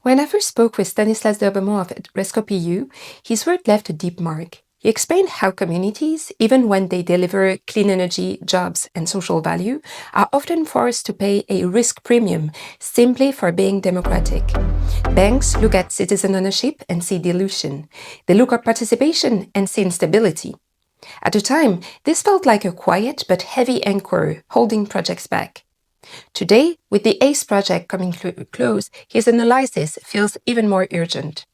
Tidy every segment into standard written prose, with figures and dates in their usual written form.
When I first spoke with Stanislas Derbemont of REScoop.eu, his work left a deep mark. He explained how communities, even when they deliver clean energy, jobs, and social value, are often forced to pay a risk premium simply for being democratic. Banks look at citizen ownership and see dilution. They look at participation and see instability. At the time, this felt like a quiet but heavy anchor holding projects back. Today, with the ACE project coming close, his analysis feels even more urgent.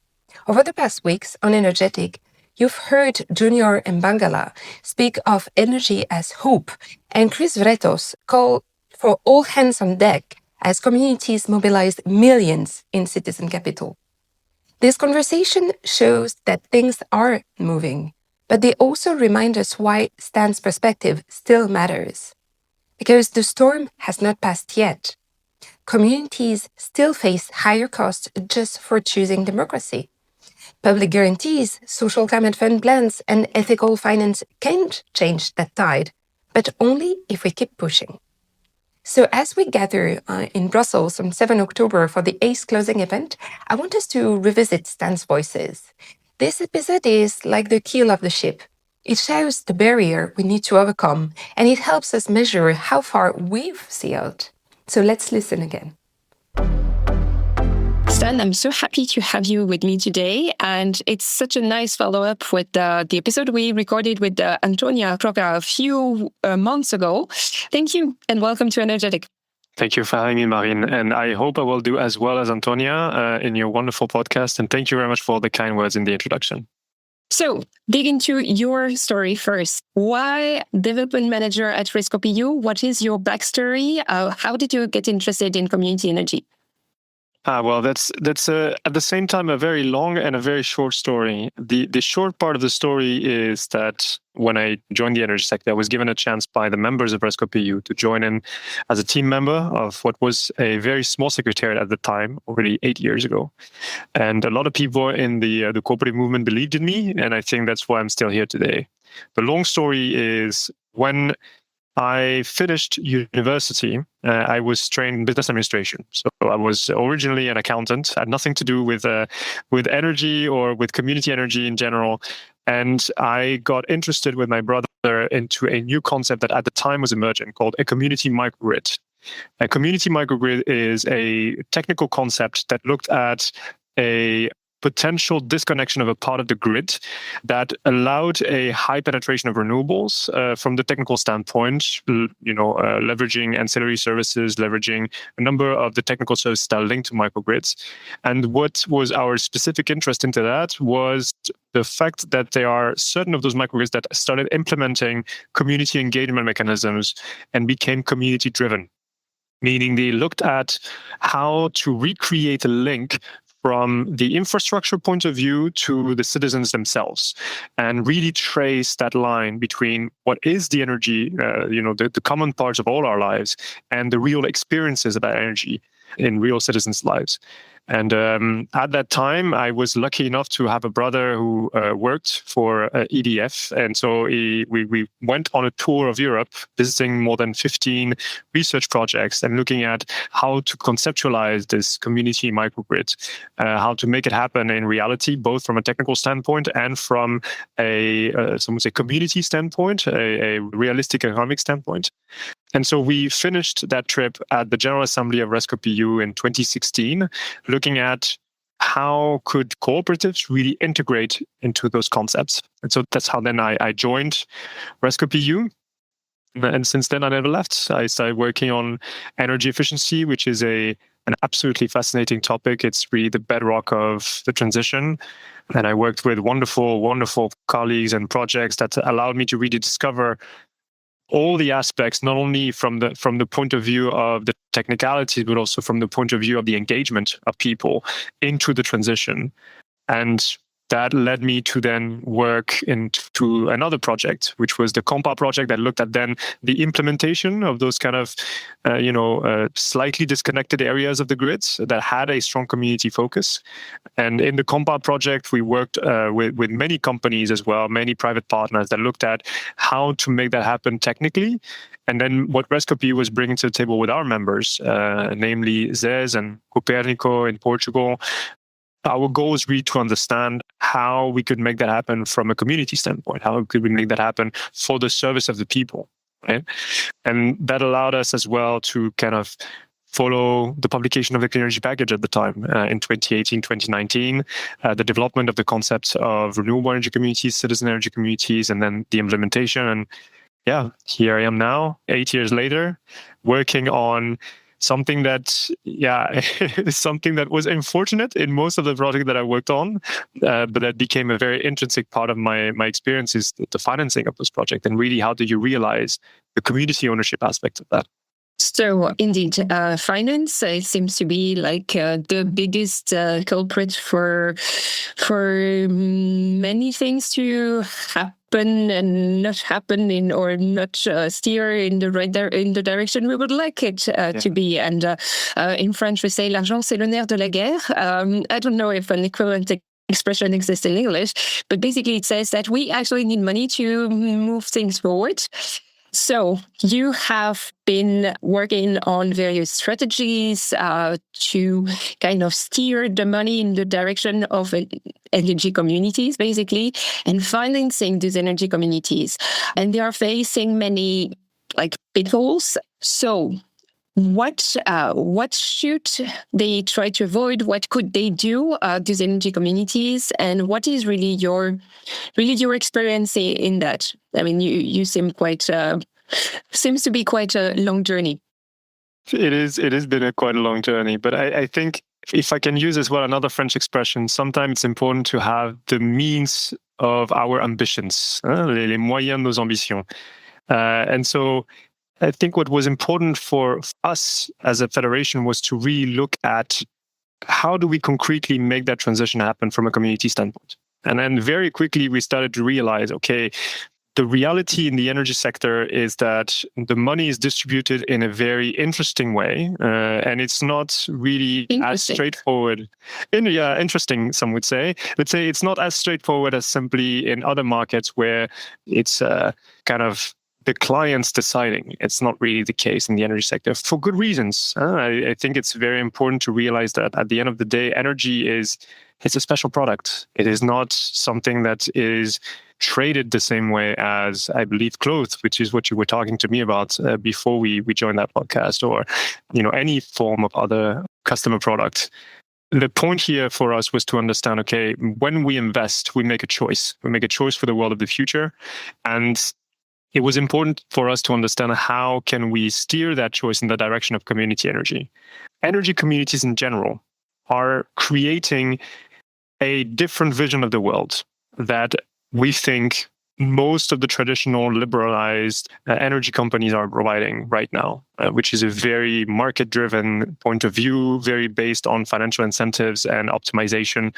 Over the past weeks on Energ'Ethic, you've heard Junior and Bangala speak of energy as hope, and Chris Vrettos call for all hands on deck as communities mobilize millions in citizen capital. This conversation shows that things are moving, but they also remind us why Stan's perspective still matters. Because the storm has not passed yet. Communities still face higher costs just for choosing democracy. Public guarantees, social climate fund plans, and ethical finance can't change that tide, but only if we keep pushing. So as we gather in Brussels on 7 October for the ACE closing event, I want us to revisit Stan's voices. This episode is like the keel of the ship. It shows the barrier we need to overcome, and it helps us measure how far we've sailed. So let's listen again. Stan, I'm so happy to have you with me today. And it's such a nice follow-up with the episode we recorded with Antonia Croca a few months ago. Thank you and welcome to Energ'Ethic. Thank you for having me, Marine. And I hope I will do as well as Antonia in your wonderful podcast. And thank you very much for the kind words in the introduction. So, dig into your story first. Why development manager at REScoop.eu? What is your backstory? How did you get interested in community energy? Well, that's at the same time a very long and a very short story. The short part of the story is that when I joined the energy sector, I was given a chance by the members of REScoop.eu to join in as a team member of what was a very small secretariat at the time, already 8 years ago. And a lot of people in the cooperative movement believed in me, and I think that's why I'm still here today. The long story is when I finished university, I was trained in business administration. So I was originally an accountant, had nothing to do with energy or with community energy in general. And I got interested with my brother into a new concept that at the time was emerging called a community microgrid. A community microgrid is a technical concept that looked at a potential disconnection of a part of the grid that allowed a high penetration of renewables from the technical standpoint, leveraging ancillary services, leveraging a number of the technical services that are linked to microgrids. And what was our specific interest into that was the fact that there are certain of those microgrids that started implementing community engagement mechanisms and became community driven, meaning they looked at how to recreate a link from the infrastructure point of view to the citizens themselves, and really trace that line between what is the energy, the common parts of all our lives, and the real experiences of that energy in real citizens' lives. And at that time, I was lucky enough to have a brother who worked for EDF. And so we went on a tour of Europe, visiting more than 15 research projects and looking at how to conceptualize this community microgrid, how to make it happen in reality, both from a technical standpoint and from some would say community standpoint, a realistic economic standpoint. And so we finished that trip at the General Assembly of REScoop.eu in 2016, looking at how could cooperatives really integrate into those concepts. And so that's how then I joined REScoop.eu. And since then, I never left. I started working on energy efficiency, which is an absolutely fascinating topic. It's really the bedrock of the transition. And I worked with wonderful, wonderful colleagues and projects that allowed me to really discover all the aspects, not only from the point of view of the technicalities, but also from the point of view of the engagement of people into the transition. And that led me to then work into another project, which was the Compa project that looked at then the implementation of those kind of, slightly disconnected areas of the grids that had a strong community focus. And in the Compa project, we worked with many companies as well, many private partners that looked at how to make that happen technically. And then what REScoop.eu was bringing to the table with our members, namely ZES and Copernico in Portugal, our goal is really to understand how we could make that happen from a community standpoint. How could we make that happen for the service of the people, right? And that allowed us as well to kind of follow the publication of the Clean Energy Package at the time in 2018, 2019, the development of the concepts of renewable energy communities, citizen energy communities, and then the implementation. And yeah, here I am now, 8 years later, working on something that, is something that was unfortunate in most of the projects that I worked on, but that became a very intrinsic part of my experience is the financing of this project. And really, how do you realize the community ownership aspect of that? So indeed, finance seems to be like the biggest culprit for many things to happen and not happen or not steer in the direction we would like it to be. And in French, we say l'argent c'est le nerf de la guerre. I don't know if an equivalent expression exists in English, but basically it says that we actually need money to move things forward. So you have been working on various strategies to kind of steer the money in the direction of energy communities, basically, and financing these energy communities. And they are facing many pitfalls. So what should they try to avoid? What could they do, these energy communities? And what is really your experience in that? I mean, you seem seems to be quite a long journey. It has been quite a long journey, but I think if I can use as well another French expression, sometimes it's important to have the means of our ambitions, les moyens de nos ambitions. And so I think what was important for us as a federation was to really look at how do we concretely make that transition happen from a community standpoint. And then very quickly we started to realize, okay, the reality in the energy sector is that the money is distributed in a very interesting way, and it's not really as straightforward. Interesting, some would say. Let's say it's not as straightforward as simply in other markets where it's kind of the clients deciding. It's not really the case in the energy sector for good reasons. I think it's very important to realize that at the end of the day, energy it's a special product. It is not something that is traded the same way as, I believe, clothes, which is what you were talking to me about before we joined that podcast, or any form of other customer product. The point here for us was to understand, okay, when we invest, we make a choice. We make a choice for the world of the future. And it was important for us to understand how can we steer that choice in the direction of community energy. Energy communities in general are creating a different vision of the world that we think most of the traditional liberalized energy companies are providing right now, which is a very market-driven point of view, very based on financial incentives and optimization.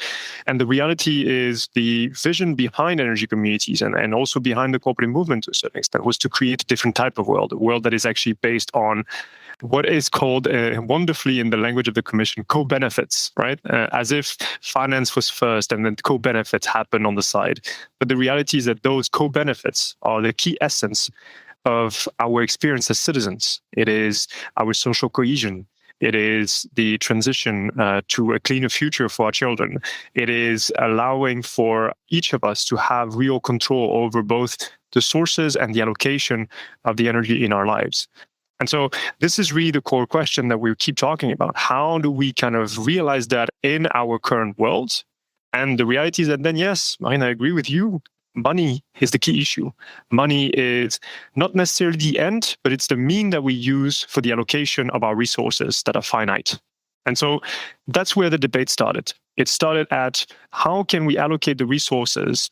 And the reality is the vision behind energy communities and also behind the cooperative movement to a certain extent was to create a different type of world, a world that is actually based on what is called wonderfully in the language of the Commission, co-benefits, right? As if finance was first and then co-benefits happen on the side. But the reality is that those co-benefits are the key essence of our experience as citizens. It is our social cohesion. It is the transition to a cleaner future for our children. It is allowing for each of us to have real control over both the sources and the allocation of the energy in our lives. And so this is really the core question that we keep talking about. How do we kind of realize that in our current world? And the reality is that then, yes, Marine, I agree with you. Money is the key issue. Money is not necessarily the end, but it's the mean that we use for the allocation of our resources that are finite. And so that's where the debate started. It started at how can we allocate the resources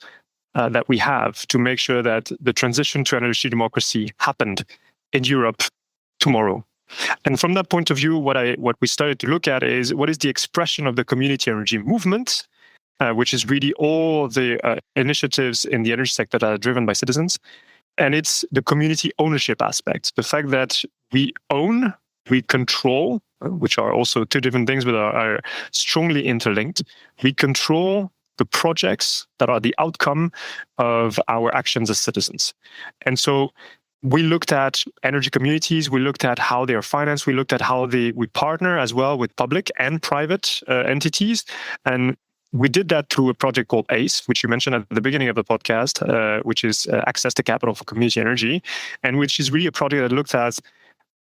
that we have to make sure that the transition to energy democracy happened in Europe tomorrow. And from that point of view, what we started to look at is what is the expression of the community energy movement which is really all the initiatives in the energy sector that are driven by citizens. And it's the community ownership aspect, the fact that we own, we control, which are also two different things, but are strongly interlinked. We control the projects that are the outcome of our actions as citizens. And so we looked at energy communities, we looked at how they are financed, we looked at how we partner as well with public and private entities. And we did that through a project called ACE, which you mentioned at the beginning of the podcast, which is Access to Capital for Community Energy, and which is really a project that looks at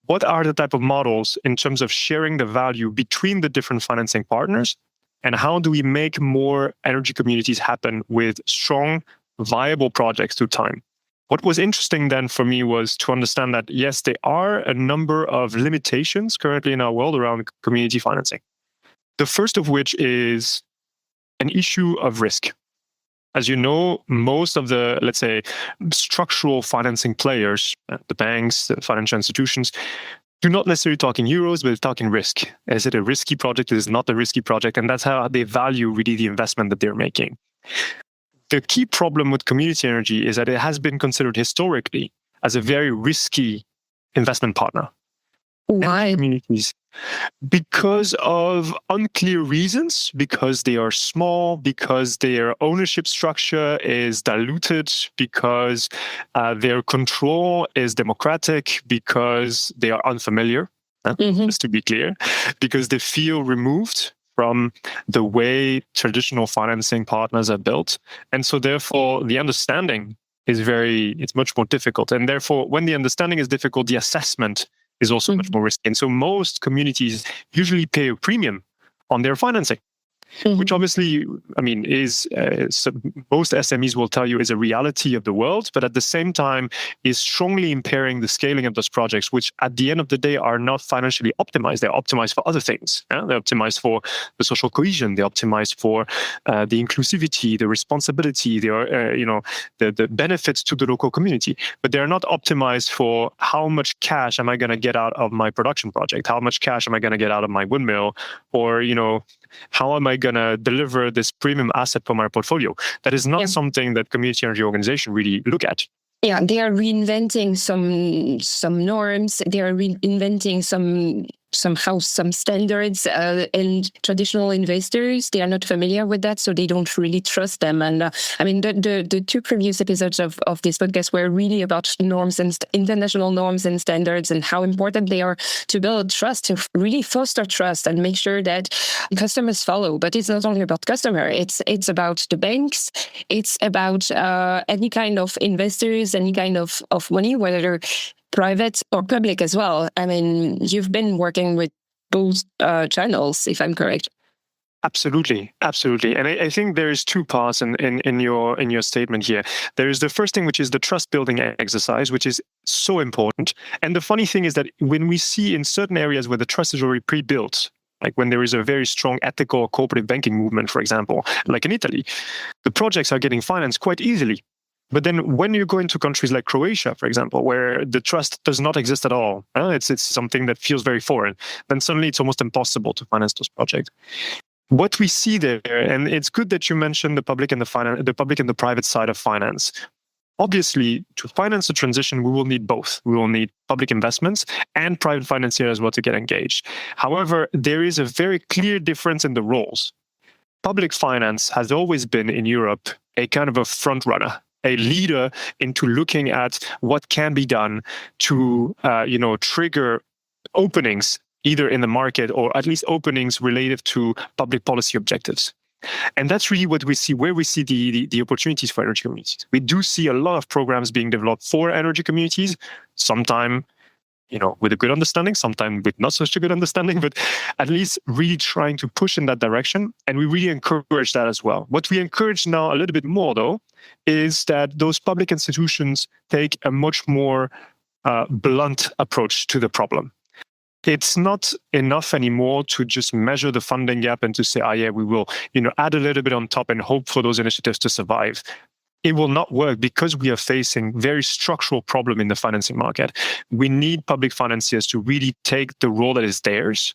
what are the type of models in terms of sharing the value between the different financing partners, and how do we make more energy communities happen with strong, viable projects through time. What was interesting then for me was to understand that, yes, there are a number of limitations currently in our world around community financing. The first of which is an issue of risk. As you know, most of the, let's say, structural financing players, the banks, the financial institutions, do not necessarily talk in euros, but they talk in risk. Is it a risky project? Is it not a risky project? And that's how they value really the investment that they're making. The key problem with community energy is that it has been considered historically as a very risky investment partner. Why? Communities. Because of unclear reasons, because they are small, because their ownership structure is diluted, because their control is democratic, because they are unfamiliar, just to be clear, because they feel removed from the way traditional financing partners are built. And so therefore, the understanding is it's much more difficult. And therefore, when the understanding is difficult, the assessment is also much more risky. And so most communities usually pay a premium on their financing, which obviously, I mean, is most SMEs will tell you is a reality of the world, but at the same time is strongly impairing the scaling of those projects, which at the end of the day are not financially optimized. They're optimized for other things. Yeah? They're optimized for the social cohesion. They're optimized for the inclusivity, the responsibility, the benefits to the local community. But they're not optimized for how much cash am I going to get out of my production project? How much cash am I going to get out of my windmill? Or, how am I going to deliver this premium asset for my portfolio? That is not something that community energy organizations really look at. Yeah, they are reinventing some norms. They are reinventing some standards, and traditional investors, they are not familiar with that, so they don't really trust them. And I mean, the two previous episodes of this podcast were really about norms and international norms and standards and how important they are to build trust, to really foster trust and make sure that customers follow. But it's not only about customer, it's about the banks, it's about any kind of investors, any kind of money, whether they're private or public as well. I mean, you've been working with both channels, if I'm correct. Absolutely. And I think there's two parts in your statement here. There is the first thing, which is the trust building exercise, which is so important. And the funny thing is that when we see in certain areas where the trust is already pre-built, like when there is a very strong ethical or cooperative banking movement, for example, like in Italy, the projects are getting financed quite easily. But then when you go into countries like Croatia, for example, where the trust does not exist at all, it's something that feels very foreign, then suddenly it's almost impossible to finance those projects. What we see there, and it's good that you mentioned the public and the private side of finance. Obviously, to finance the transition, we will need both. We will need public investments and private financiers as well to get engaged. However, there is a very clear difference in the roles. Public finance has always been in Europe a kind of a front runner, a leader into looking at what can be done to, trigger openings either in the market or at least openings related to public policy objectives. And that's really what we see, where we see the opportunities for energy communities. We do see a lot of programs being developed for energy communities, sometimes with a good understanding, sometimes with not such a good understanding, but at least really trying to push in that direction. And we really encourage that as well. What we encourage now a little bit more, though, is that those public institutions take a much more blunt approach to the problem. It's not enough anymore to just measure the funding gap and to say, we will, add a little bit on top and hope for those initiatives to survive. It will not work because we are facing very structural problem in the financing market. We need public financiers to really take the role that is theirs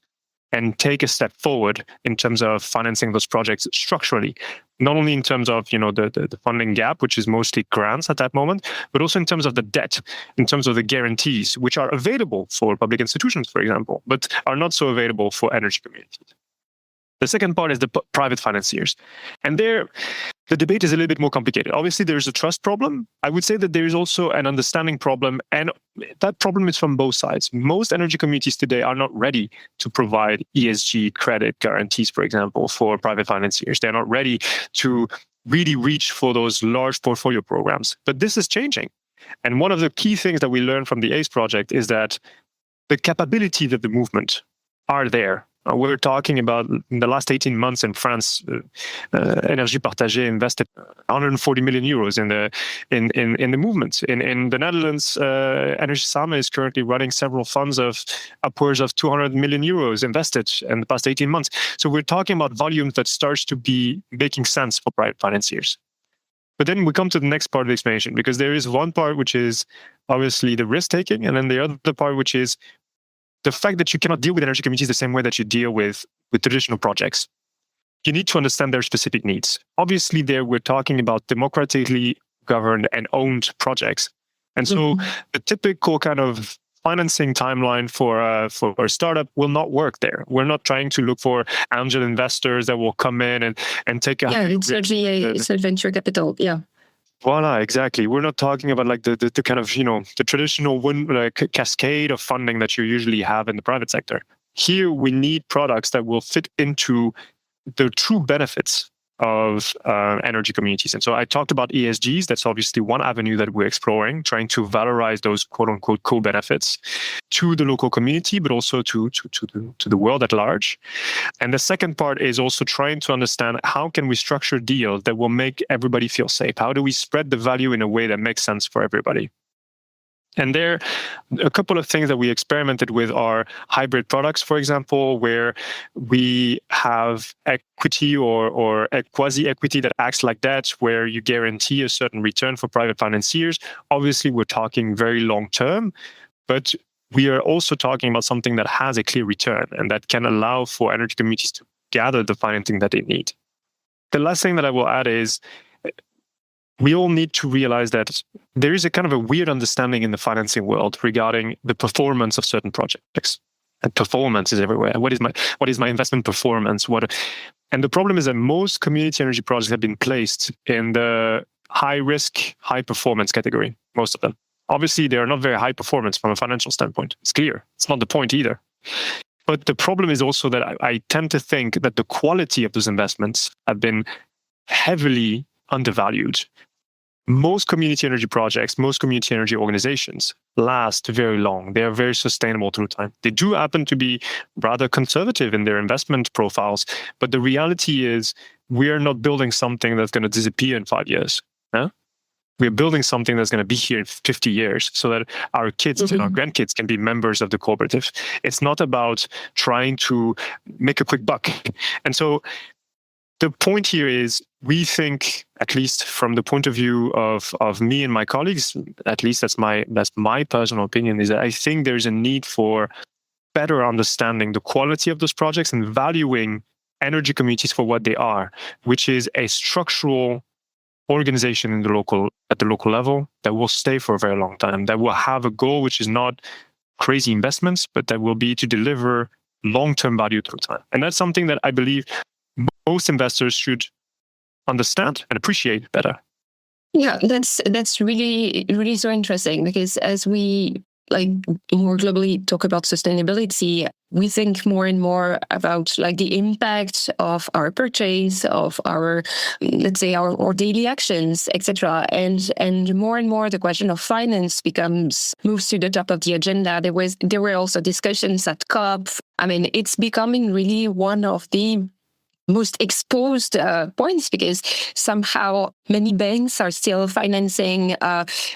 and take a step forward in terms of financing those projects structurally, not only in terms of the funding gap, which is mostly grants at that moment, but also in terms of the debt, in terms of the guarantees, which are available for public institutions, for example, but are not so available for energy communities. The second part is the private financiers. And there, the debate is a little bit more complicated. Obviously, there's a trust problem. I would say that there is also an understanding problem, and that problem is from both sides. Most energy communities today are not ready to provide ESG credit guarantees, for example, for private financiers. They're not ready to really reach for those large portfolio programs. But this is changing. And one of the key things that we learned from the ACE project is that the capabilities of the movement are there. We're talking about in the last 18 months in France, Énergie Partagée invested 140 million euros in the movement. In the Netherlands, Energie Samen is currently running several funds of upwards of 200 million euros invested in the past 18 months. So we're talking about volumes that starts to be making sense for private financiers. But then we come to the next part of the explanation, because there is one part which is obviously the risk taking, and then the other part which is the fact that you cannot deal with energy communities the same way that you deal with traditional projects. You need to understand their specific needs. Obviously, there we're talking about democratically governed and owned projects. And so the typical kind of financing timeline for a startup will not work there. We're not trying to look for angel investors that will come in and take a... Yeah, it's a venture capital, yeah. Voila, exactly. We're not talking about like the kind of, the traditional cascade of funding that you usually have in the private sector. Here, we need products that will fit into the true benefits of energy communities. And so I talked about ESGs. That's obviously one avenue that we're exploring, trying to valorize those quote unquote co-benefits to the local community, but also to the world at large. And the second part is also trying to understand how can we structure deals that will make everybody feel safe? How do we spread the value in a way that makes sense for everybody? And there, a couple of things that we experimented with are hybrid products, for example, where we have equity or a quasi-equity that acts like that, where you guarantee a certain return for private financiers. Obviously, we're talking very long term, but we are also talking about something that has a clear return and that can allow for energy communities to gather the financing that they need. The last thing that I will add is we all need to realize that there is a kind of a weird understanding in the financing world regarding the performance of certain projects. And performance is everywhere. What is my investment performance? And the problem is that most community energy projects have been placed in the high risk, high performance category, most of them. Obviously, they are not very high performance from a financial standpoint. It's clear. It's not the point either. But the problem is also that I tend to think that the quality of those investments have been heavily undervalued. Most community energy projects, most community energy organizations last very long. They are very sustainable through time. They do happen to be rather conservative in their investment profiles, but the reality is we are not building something that's going to disappear in 5 years. Huh? We're building something that's going to be here in 50 years so that our kids and our grandkids can be members of the cooperative. It's not about trying to make a quick buck. And so the point here is we think, at least from the point of view of me and my colleagues, at least that's my personal opinion, is that I think there's a need for better understanding the quality of those projects and valuing energy communities for what they are, which is a structural organization at the local level that will stay for a very long time, that will have a goal which is not crazy investments, but that will be to deliver long-term value through time. And that's something that I believe most investors should understand and appreciate better. Yeah, that's really, really so interesting, because as we more globally talk about sustainability, we think more and more about the impact of our purchase, of our, let's say, our daily actions, etc. And more the question of finance moves to the top of the agenda. There were also discussions at COP. I mean, it's becoming really one of the most exposed points, because somehow many banks are still financing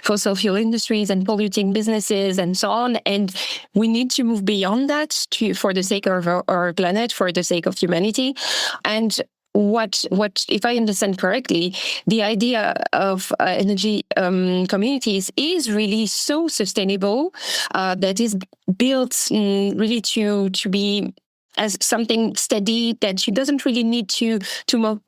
fossil fuel industries and polluting businesses and so on. And we need to move beyond that for the sake of our planet, for the sake of humanity. And what, if I understand correctly, the idea of energy communities is really so sustainable that is built really to be as something steady that you doesn't really need to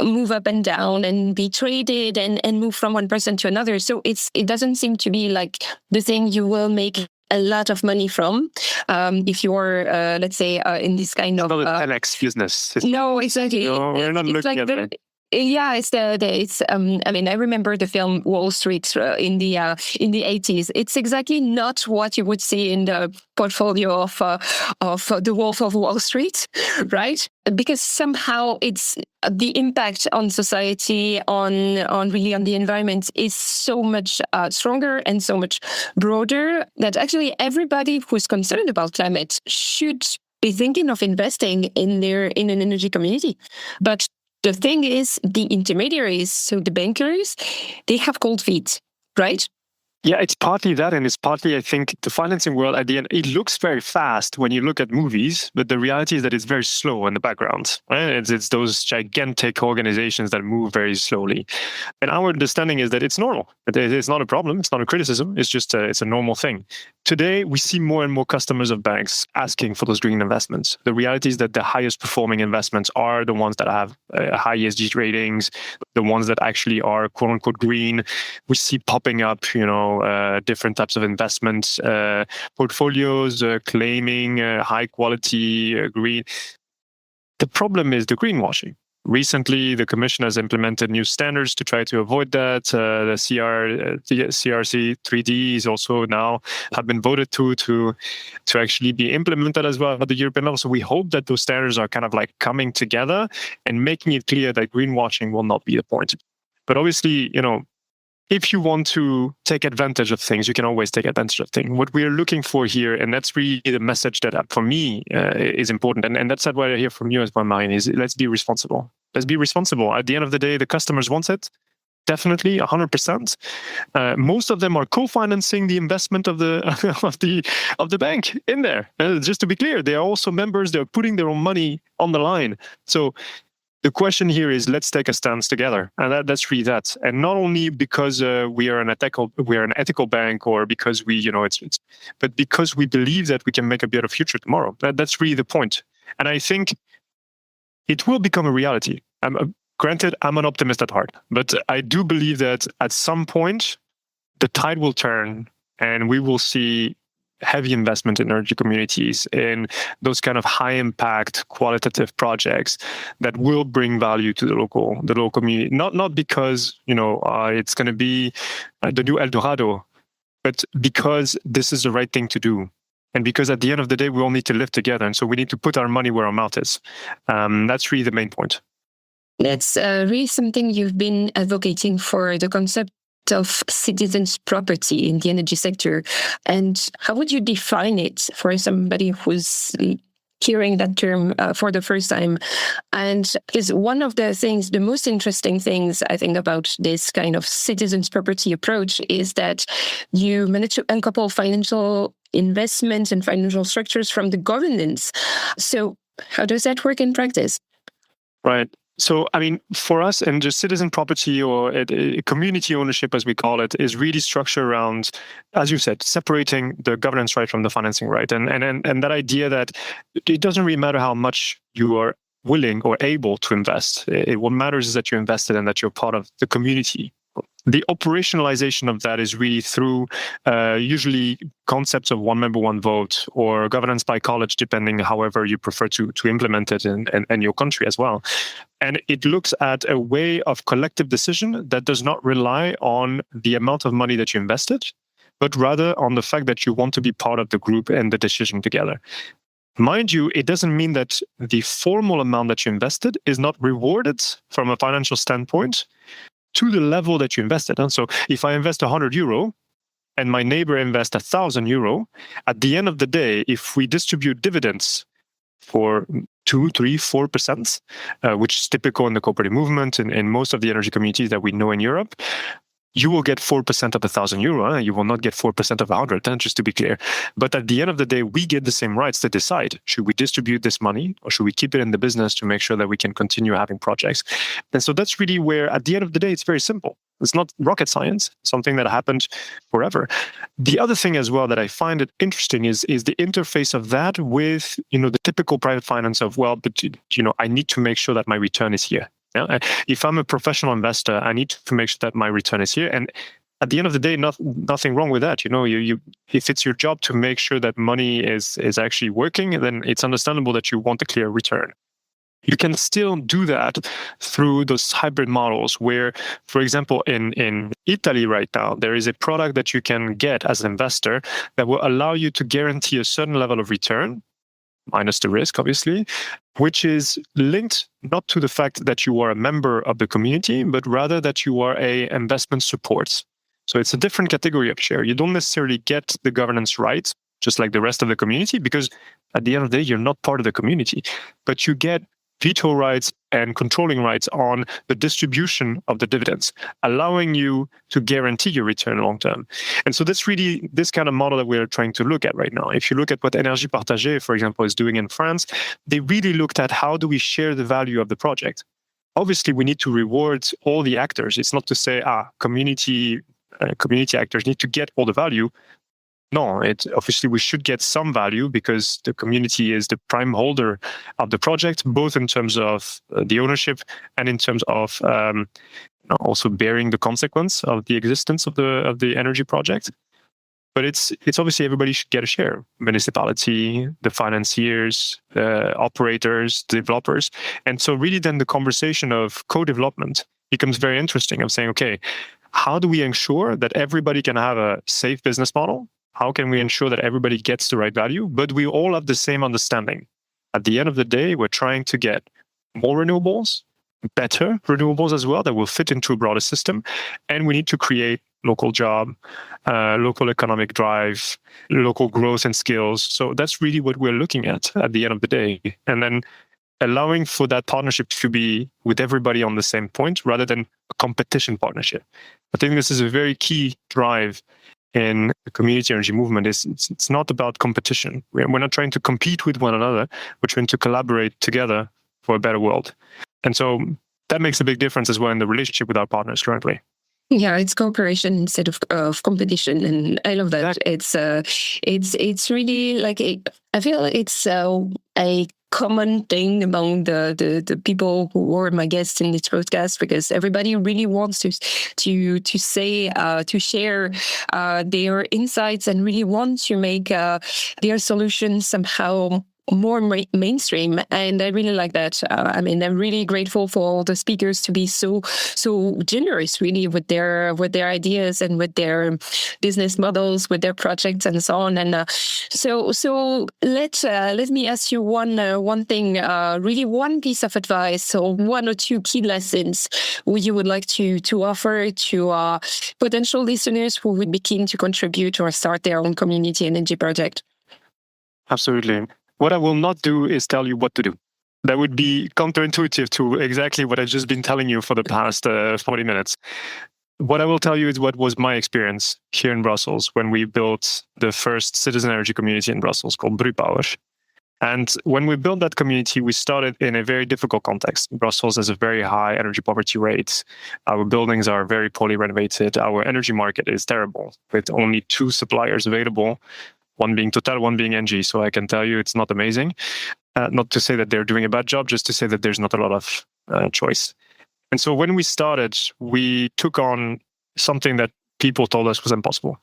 move up and down and be traded and move from one person to another. So it doesn't seem to be like the thing you will make a lot of money from if you're, let's say, in this kind of... It's not a 10x business. No, exactly. No, we're not looking at that. Yeah, it's I mean, I remember the film Wall Street in the 80s. It's exactly not what you would see in the portfolio of The Wolf of Wall Street, right? Because somehow it's the impact on society, on the environment is so much stronger and so much broader that actually everybody who's concerned about climate should be thinking of investing in an energy community. But the thing is, the intermediaries, so the bankers, they have cold feet, right? Yeah, it's partly that, and it's partly, I think, the financing world at the end, it looks very fast when you look at movies, but the reality is that it's very slow in the background. Right? It's those gigantic organizations that move very slowly. And our understanding is that it's normal. It's not a problem. It's not a criticism. It's just it's a normal thing. Today, we see more and more customers of banks asking for those green investments. The reality is that the highest performing investments are the ones that have high ESG ratings, the ones that actually are quote unquote green. We see popping up, different types of investment portfolios claiming high quality green. The problem is the greenwashing. Recently, the Commission has implemented new standards to try to avoid that. The CRC 3D is also now have been voted to actually be implemented as well at the European level. So we hope that those standards are kind of like coming together and making it clear that greenwashing will not be the point. But obviously, if you want to take advantage of things, you can always take advantage of things. What we're looking for here, and that's really the message that for me is important, and that's what I hear from you as well, Marine, is let's be responsible. Let's be responsible. At the end of the day, the customers want it. Definitely, 100%. Most of them are co-financing the investment of the of the bank in there. Just to be clear, they are also members. They're putting their own money on the line. So the question here is, let's take a stance together, and that's really that. And not only because we are an ethical bank, or because we, but because we believe that we can make a better future tomorrow. That's really the point. And I think it will become a reality. Granted, I'm an optimist at heart, but I do believe that at some point the tide will turn, and we will see heavy investment in energy communities, in those kind of high impact qualitative projects that will bring value to the local community. Not because it's going to be the new El Dorado, but because this is the right thing to do. And because at the end of the day, we all need to live together. And so we need to put our money where our mouth is. That's really the main point. That's really something you've been advocating for, the concept of citizens' property in the energy sector. And how would you define it for somebody who's hearing that term for the first time? And because one of the most interesting things I think about this kind of citizens' property approach is that you manage to uncouple financial investments and financial structures from the governance. So how does that work in practice? Right. So, I mean, for us, and just citizen property, or community ownership, as we call it, is really structured around, as you said, separating the governance right from the financing right. And that idea that it doesn't really matter how much you are willing or able to invest. What matters is that you're invested and that you're part of the community. The operationalization of that is really through usually concepts of one member, one vote, or governance by college, depending however you prefer to implement it in your country as well. And it looks at a way of collective decision that does not rely on the amount of money that you invested, but rather on the fact that you want to be part of the group and the decision together. Mind you, it doesn't mean that the formal amount that you invested is not rewarded from a financial standpoint to the level that you invested. And so if I invest 100 euro and my neighbor invests 1,000 euro, at the end of the day, if we distribute dividends for 2, 3, 4%, which is typical in the cooperative movement and in most of the energy communities that we know in Europe, you will get 4% of 1,000 euro. You will not get 4% of 100, just to be clear. But at the end of the day, we get the same rights to decide, should we distribute this money or should we keep it in the business to make sure that we can continue having projects? And so that's really where, at the end of the day, it's very simple. It's not rocket science, something that happened forever. The other thing as well that I find it interesting is the interface of that with, the typical private finance of, well, but, I need to make sure that my return is here. Yeah? If I'm a professional investor, I need to make sure that my return is here. And at the end of the day, nothing wrong with that. You if it's your job to make sure that money is actually working, then it's understandable that you want a clear return. You can still do that through those hybrid models where, for example, in Italy right now, there is a product that you can get as an investor that will allow you to guarantee a certain level of return, minus the risk, obviously, which is linked not to the fact that you are a member of the community, but rather that you are a investment support. So it's a different category of share. You don't necessarily get the governance rights, just like the rest of the community, because at the end of the day, you're not part of the community, but you get veto rights and controlling rights on the distribution of the dividends, allowing you to guarantee your return long term. And so that's really this kind of model that we're trying to look at right now. If you look at what Énergie Partagée, for example, is doing in France, they really looked at how do we share the value of the project. Obviously, we need to reward all the actors. It's not to say, community actors need to get all the value. No, obviously we should get some value because the community is the prime holder of the project, both in terms of the ownership and in terms of also bearing the consequence of the existence of the energy project. But it's obviously everybody should get a share: municipality, the financiers, the operators, developers. And so really then the conversation of co-development becomes very interesting of saying, okay, how do we ensure that everybody can have a safe business model? How can we ensure that everybody gets the right value, but we all have the same understanding? At the end of the day, we're trying to get more renewables, better renewables as well, that will fit into a broader system. And we need to create local job, local economic drive, local growth and skills. So that's really what we're looking at the end of the day. And then allowing for that partnership to be with everybody on the same point rather than a competition partnership. I think this is a very key drive in the community energy movement. It's not about competition. We're not trying to compete with one another. We're trying to collaborate together for a better world. And so that makes a big difference as well in the relationship with our partners currently. Yeah, it's cooperation instead of competition, and I love that. Exactly. It's really like I feel it's a common thing among the people who are my guests in this podcast, because everybody really wants to say to share their insights and really want to make their solutions somehow more mainstream. And I really like that. I'm really grateful for all the speakers to be so generous really with their ideas and with their business models, with their projects and so on. And so let me ask you one thing, really one piece of advice or one or two key lessons you would like to offer to potential listeners who would be keen to contribute or start their own community energy project. Absolutely. What I will not do is tell you what to do. That would be counterintuitive to exactly what I've just been telling you for the past 40 minutes. What I will tell you is what was my experience here in Brussels when we built the first citizen energy community in Brussels called Brupower. And when we built that community, we started in a very difficult context. Brussels has a very high energy poverty rate. Our buildings are very poorly renovated. Our energy market is terrible, with only 2 suppliers available, one being Total, one being Engie. So I can tell you it's not amazing. Not to say that they're doing a bad job, just to say that there's not a lot of choice. And so when we started, we took on something that people told us was impossible: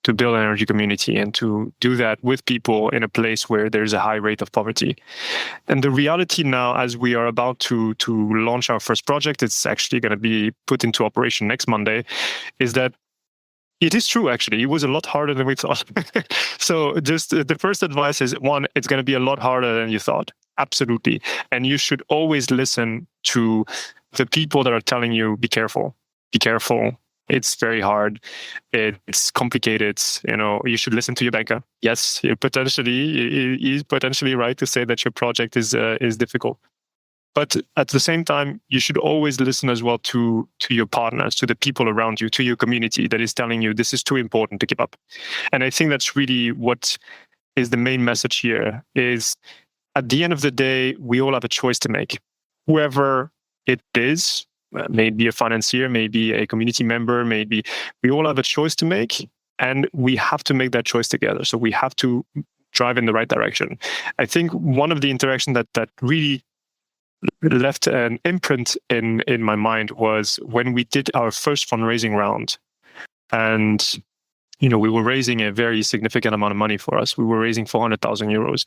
to build an energy community and to do that with people in a place where there's a high rate of poverty. And the reality now, as we are about to launch our first project, it's actually going to be put into operation next Monday, is that it is true, actually. It was a lot harder than we thought. So just the first advice is, one, it's going to be a lot harder than you thought. Absolutely. And you should always listen to the people that are telling you, be careful, be careful. It's very hard. It's complicated. You should listen to your banker. Yes, he's potentially right to say that your project is difficult. But at the same time, you should always listen as well to your partners, to the people around you, to your community that is telling you this is too important to give up. And I think that's really what is the main message here, is at the end of the day, we all have a choice to make. Whoever it is, maybe a financier, maybe a community member, maybe we all have a choice to make, and we have to make that choice together. So we have to drive in the right direction. I think one of the interactions that really left an imprint in my mind was when we did our first fundraising round. And we were raising a very significant amount of money for us. We were raising 400,000 euros.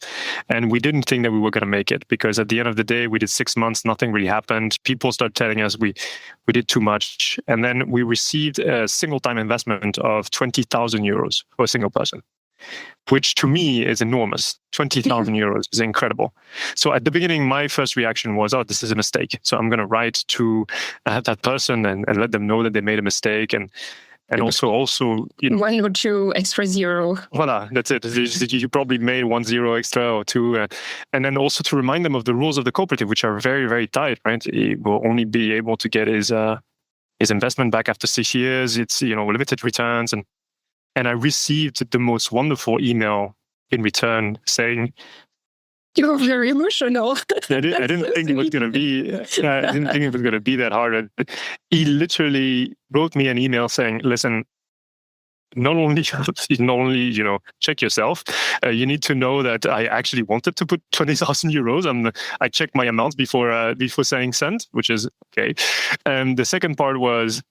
And we didn't think that we were going to make it, because at the end of the day, we did 6 months, nothing really happened. People started telling us we did too much. And then we received a single-time investment of 20,000 euros for a single person, which to me is enormous. 20,000 euros is incredible. So at the beginning, my first reaction was, oh, this is a mistake. So I'm going to write to that person and let them know that they made a mistake. And also, 1 or 2 extra zero. Voila, that's it. You probably made 1 0 extra or 2. And then also to remind them of the rules of the cooperative, which are very, very tight, right? He will only be able to get his investment back after 6 years. It's, limited returns. And I received the most wonderful email in return saying, "You're very emotional." I didn't think it was going to be. I didn't think it was going to be that hard. He literally wrote me an email saying, "Listen, not only check yourself. You need to know that I actually wanted to put 20,000 euros. I checked my amounts before saying send, which is okay. And the second part was,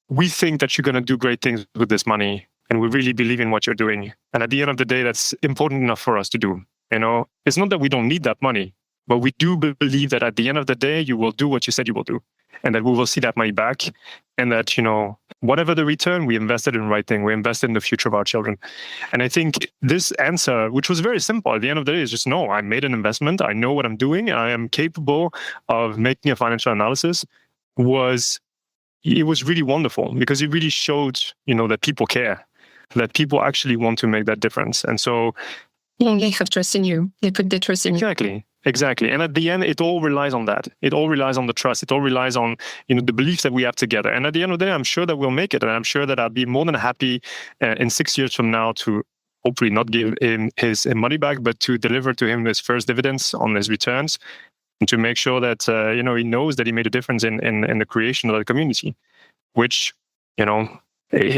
we think that you're going to do great things with this money, and we really believe in what you're doing. And at the end of the day, that's important enough for us to do." It's not that we don't need that money, but we do believe that at the end of the day, you will do what you said you will do, and that we will see that money back, and that, whatever the return, we invested in the right thing. We invested in the future of our children. And I think this answer, which was very simple at the end of the day, is just, no, I made an investment. I know what I'm doing. I am capable of making a financial analysis. It was really wonderful, because it really showed, that people care, that people actually want to make that difference. And so, they have trust in you. They put their trust in you. Exactly. And at the end, it all relies on that. It all relies on the trust. It all relies on, the beliefs that we have together. And at the end of the day, I'm sure that we'll make it. And I'm sure that I'll be more than happy in 6 years from now to hopefully not give him his money back, but to deliver to him his first dividends on his returns, and to make sure that, he knows that he made a difference in the creation of the community, which,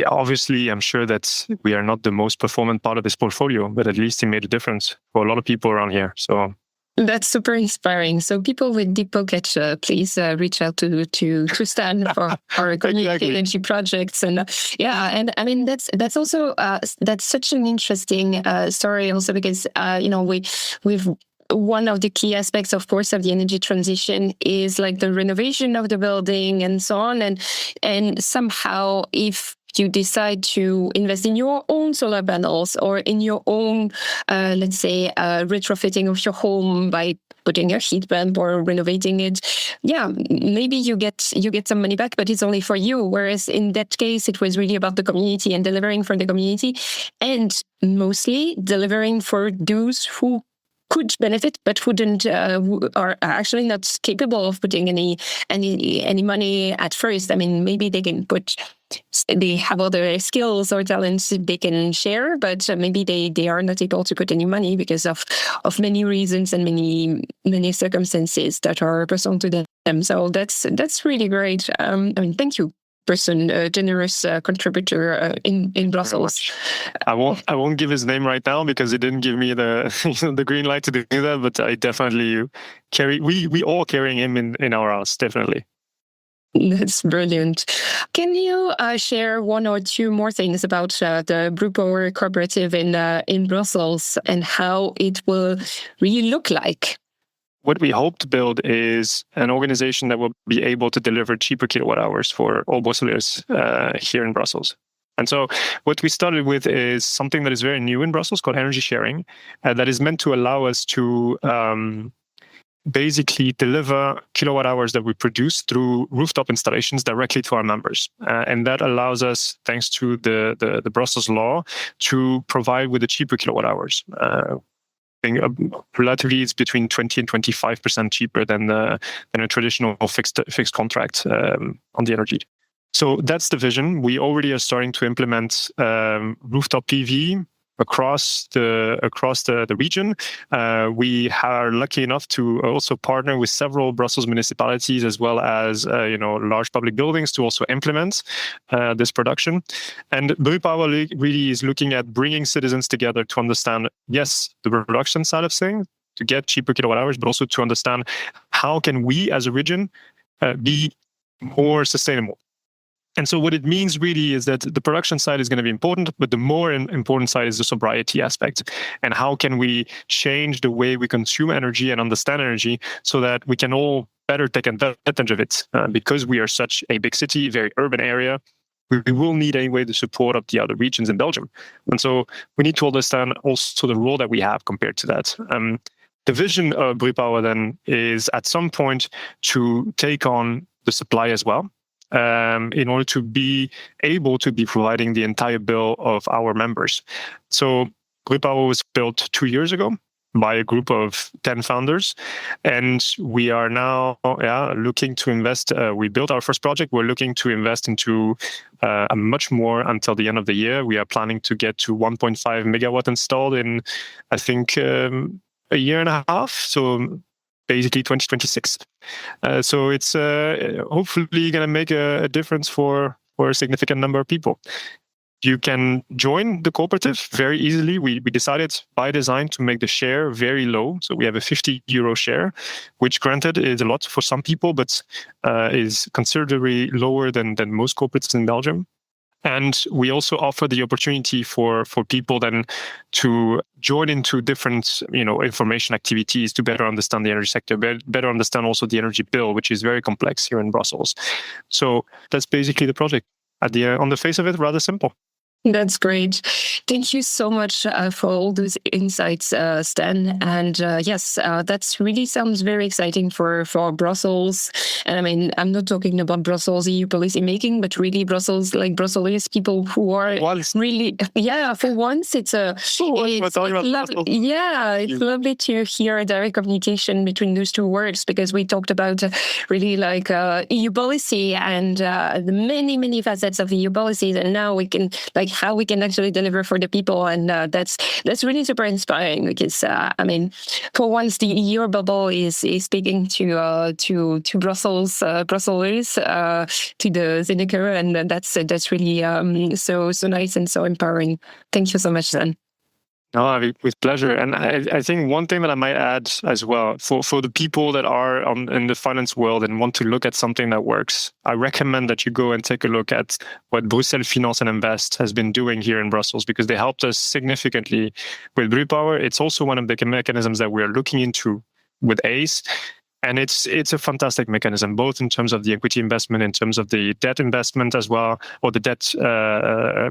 obviously, I'm sure that we are not the most performant part of his portfolio, but at least he made a difference for a lot of people around here. So that's super inspiring. So people with deep pockets, please reach out to Stan for our community energy projects. And and I mean that's also that's such an interesting story also, because we've one of the key aspects, of course, of the energy transition is like the renovation of the building and so on. And somehow, if you decide to invest in your own solar panels or in your own, let's say, retrofitting of your home by putting a heat pump or renovating it, maybe you get some money back, but it's only for you. Whereas in that case, it was really about the community and delivering for the community, and mostly delivering for those who could benefit, but wouldn't, are actually not capable of putting any money at first. I mean, maybe they have other skills or talents they can share, but maybe they are not able to put any money because of many reasons and many circumstances that are personal to them. So that's really great. Thank you, generous contributor in Brussels. I won't give his name right now because he didn't give me the green light to do that. But I definitely we all carrying him in our house, definitely. That's brilliant. Can you share 1 or 2 more things about the Brew Power Cooperative in Brussels and how it will really look like? What we hope to build is an organization that will be able to deliver cheaper kilowatt hours for all Brussels here in Brussels. And so what we started with is something that is very new in Brussels called energy sharing, that is meant to allow us to basically deliver kilowatt hours that we produce through rooftop installations directly to our members. And that allows us, thanks to the Brussels law, to provide with the cheaper kilowatt hours. Relatively, it's between 20 and 25% cheaper than a traditional fixed contract on the energy. So that's the vision. We already are starting to implement rooftop PV across the region. We are lucky enough to also partner with several Brussels municipalities as well as large public buildings to also implement this production. And Brewpower really is looking at bringing citizens together to understand, yes, the production side of things, to get cheaper kilowatt hours, but also to understand how can we as a region be more sustainable. And so what it means really is that the production side is going to be important, but the more important side is the sobriety aspect. And how can we change the way we consume energy and understand energy so that we can all better take advantage of it? Because we are such a big city, very urban area, we will need anyway the support of the other regions in Belgium. And so we need to understand also the role that we have compared to that. The vision of Brewpower then is at some point to take on the supply as well. In order to be able to be providing the entire bill of our members. So Brewpower was built 2 years ago by a group of 10 founders. And we are now looking to invest. We built our first project. We're looking to invest into much more until the end of the year. We are planning to get to 1.5 megawatt installed in, I think, a year and a half. So basically 2026. So it's hopefully going to make a difference for a significant number of people. You can join the cooperative very easily. We decided by design to make the share very low. So we have a €50 share, which granted is a lot for some people, but is considerably lower than most cooperatives in Belgium. And we also offer the opportunity for people then to join into different, information activities to better understand the energy sector, better understand also the energy bill, which is very complex here in Brussels. So that's basically the project. On the face of it, rather simple. That's great. Thank you so much for all those insights, Stan. And yes, that really sounds very exciting for Brussels. And I mean, I'm not talking about Brussels EU policy making, but really Brussels, like Brussels people who are really, for once, it's lovely to hear a direct communication between those two words, because we talked about really like EU policy and the many facets of the EU policies, and now we can how we can actually deliver for the people, and that's really super inspiring, because for once the EU bubble is speaking to Brussels, to the Seneca, and that's really so nice and so empowering. Thank you so much, Stan. No, with pleasure. And I think one thing that I might add as well, for the people that are in the finance world and want to look at something that works, I recommend that you go and take a look at what Bruxelles Finance and Invest has been doing here in Brussels, because they helped us significantly with Brewpower. It's also one of the mechanisms that we're looking into with ACE. And it's a fantastic mechanism, both in terms of the equity investment, in terms of the debt investment as well, or the debt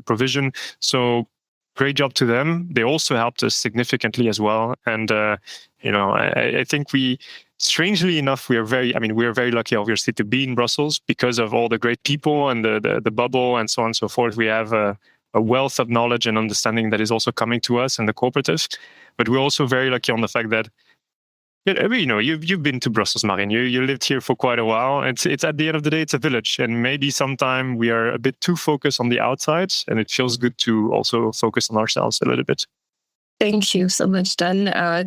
provision. So great job to them. They also helped us significantly as well. And, I think strangely enough, we are very lucky, obviously, to be in Brussels because of all the great people and the bubble and so on and so forth. We have a wealth of knowledge and understanding that is also coming to us in the cooperative. But we're also very lucky on the fact that, you've been to Brussels, Marine. You lived here for quite a while. It's at the end of the day, it's a village, and maybe sometime we are a bit too focused on the outside, and it feels good to also focus on ourselves a little bit. Thank you so much, Dan.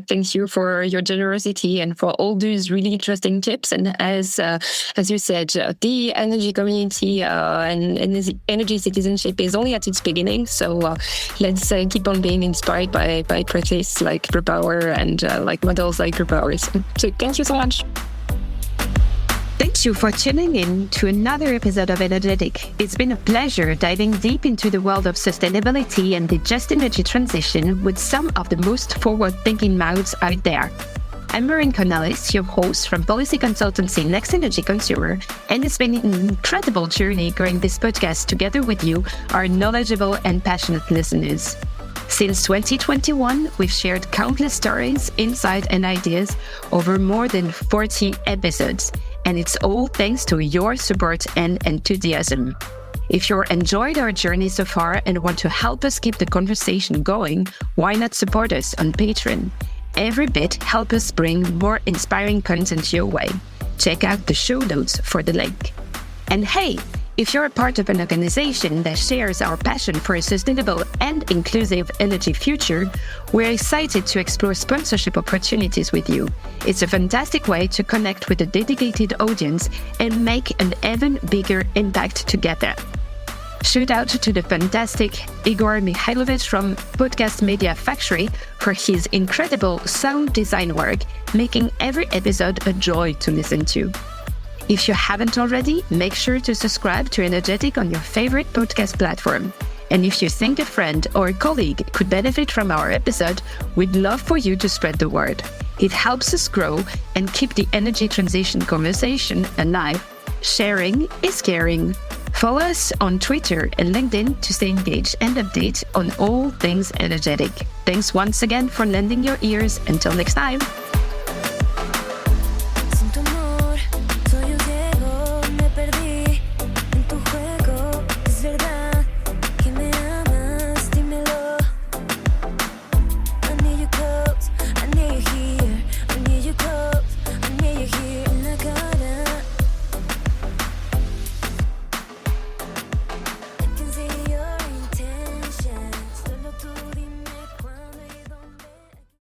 Thank you for your generosity and for all those really interesting tips. And as you said, the energy community and energy citizenship is only at its beginning. So let's keep on being inspired by practice like Brewpower and like models like Brewpower. So thank you so much. Thank you for tuning in to another episode of Energ'Ethic. It's been a pleasure diving deep into the world of sustainability and the just energy transition with some of the most forward-thinking mouths out there. I'm Maureen Cornelis, your host from policy consultancy Next Energy Consumer, and it's been an incredible journey growing this podcast together with you, our knowledgeable and passionate listeners. Since 2021, we've shared countless stories, insights, and ideas over more than 40 episodes. And it's all thanks to your support and enthusiasm. If you enjoyed our journey so far and want to help us keep the conversation going, why not support us on Patreon? Every bit helps us bring more inspiring content your way. Check out the show notes for the link. And hey, If you're a part of an organization that shares our passion for a sustainable and inclusive energy future, we're excited to explore sponsorship opportunities with you. It's a fantastic way to connect with a dedicated audience and make an even bigger impact together. Shout out to the fantastic Igor Mikhailovich from Podcast Media Factory for his incredible sound design work, making every episode a joy to listen to. If you haven't already, make sure to subscribe to Energ'Ethic on your favorite podcast platform. And if you think a friend or a colleague could benefit from our episode, we'd love for you to spread the word. It helps us grow and keep the energy transition conversation alive. Sharing is caring. Follow us on Twitter and LinkedIn to stay engaged and update on all things Energ'Ethic. Thanks once again for lending your ears. Until next time.